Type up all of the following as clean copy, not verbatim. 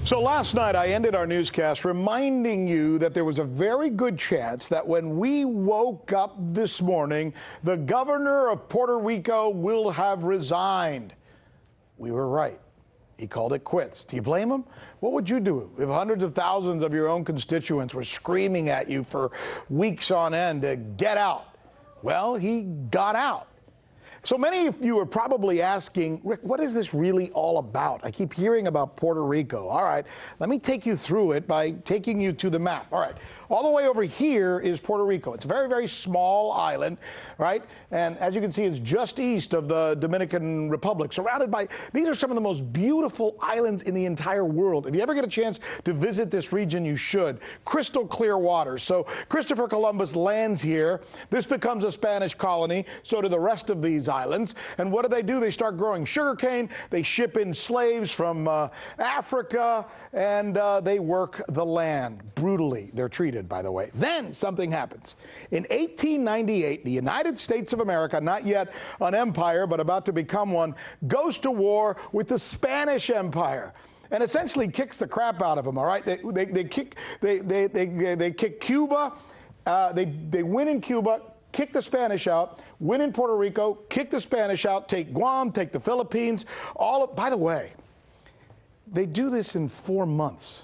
So last night I ended our newscast reminding you that there was a very good chance that when we woke up this morning, the governor of Puerto Rico will have resigned. We were right. He called it quits. Do you blame him? What would you do if hundreds of thousands of your own constituents were screaming at you for weeks on end to get out? Well, he got out. So many of you are probably asking, Rick, what is this really all about? I keep hearing about Puerto Rico. All right, let me take you through it by taking you to the map. All right, all the way over here is Puerto Rico. It's a very, very small island, right? And as you can see, it's just east of the Dominican Republic, surrounded by, these are some of the most beautiful islands in the entire world. If you ever get a chance to visit this region, you should. Crystal clear waters. So Christopher Columbus lands here. This becomes a Spanish colony. So do the rest of these islands. And what do? They start growing sugarcane. They ship in slaves from Africa, and they work the land brutally. They're treated, by the way. Then something happens. In 1898, the United States of America, not yet an empire, but about to become one, goes to war with the Spanish Empire and essentially kicks the crap out of them. All right, they kick Cuba. They win in Cuba, kick the Spanish out, win in Puerto Rico, kick the Spanish out, take Guam, take the Philippines. By the way, they do this in 4 months.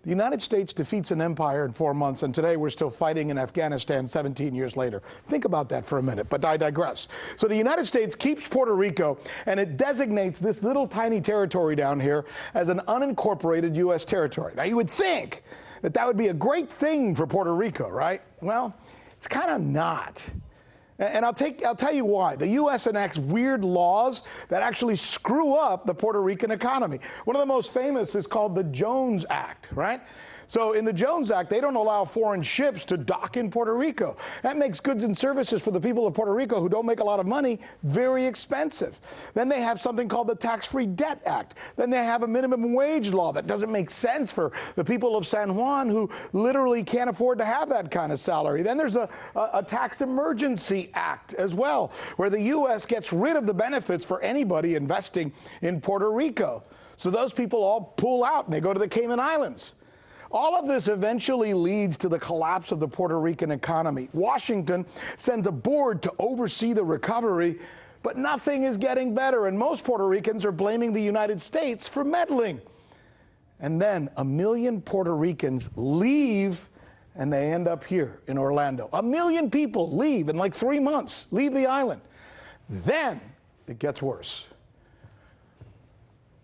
The United States defeats an empire in 4 months, and today we're still fighting in Afghanistan 17 years later. Think about that for a minute, but I digress. So the United States keeps Puerto Rico, and it designates this little tiny territory down here as an unincorporated U.S. territory. Now, you would think that that would be a great thing for Puerto Rico, right? Well, it's kind of not. And I'll tell you why. The U.S. enacts weird laws that actually screw up the Puerto Rican economy. One of the most famous is called the Jones Act, right? So in the Jones Act, they don't allow foreign ships to dock in Puerto Rico. That makes goods and services for the people of Puerto Rico who don't make a lot of money very expensive. Then they have something called the Tax-Free Debt Act. Then they have a minimum wage law that doesn't make sense for the people of San Juan who literally can't afford to have that kind of salary. Then there's a Tax Emergency Act as well, where the U.S. gets rid of the benefits for anybody investing in Puerto Rico. So those people all pull out and they go to the Cayman Islands. All of this eventually leads to the collapse of the Puerto Rican economy. Washington sends a board to oversee the recovery, but nothing is getting better, and most Puerto Ricans are blaming the United States for meddling. And then 1 million Puerto Ricans leave, and they end up here in Orlando. 1 million people leave in like 3 months, leave the island. Then it gets worse.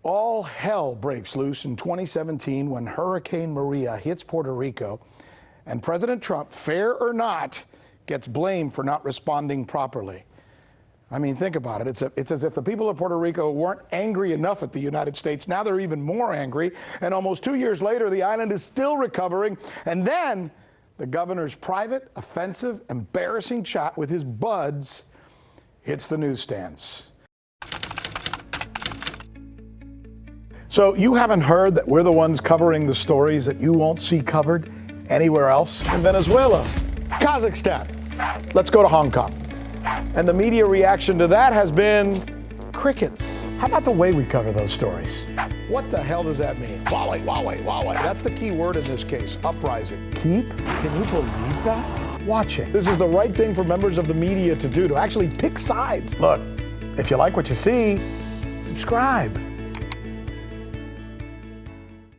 All hell breaks loose in 2017 when Hurricane Maria hits Puerto Rico, and President Trump, fair or not, gets blamed for not responding properly. I mean, think about it. It's as if the people of Puerto Rico weren't angry enough at the United States. Now they're even more angry, and almost 2 years later, the island is still recovering, and then the governor's private, offensive, embarrassing chat with his buds hits the newsstands. So you haven't heard that we're the ones covering the stories that you won't see covered anywhere else? In Venezuela, Kazakhstan, let's go to Hong Kong. And the media reaction to that has been crickets. How about the way we cover those stories? What the hell does that mean? Wawai, wawai, wawai. That's the key word in this case, uprising. Keep? Can you believe that? Watching. This is the right thing for members of the media to do, to actually pick sides. Look, if you like what you see, subscribe.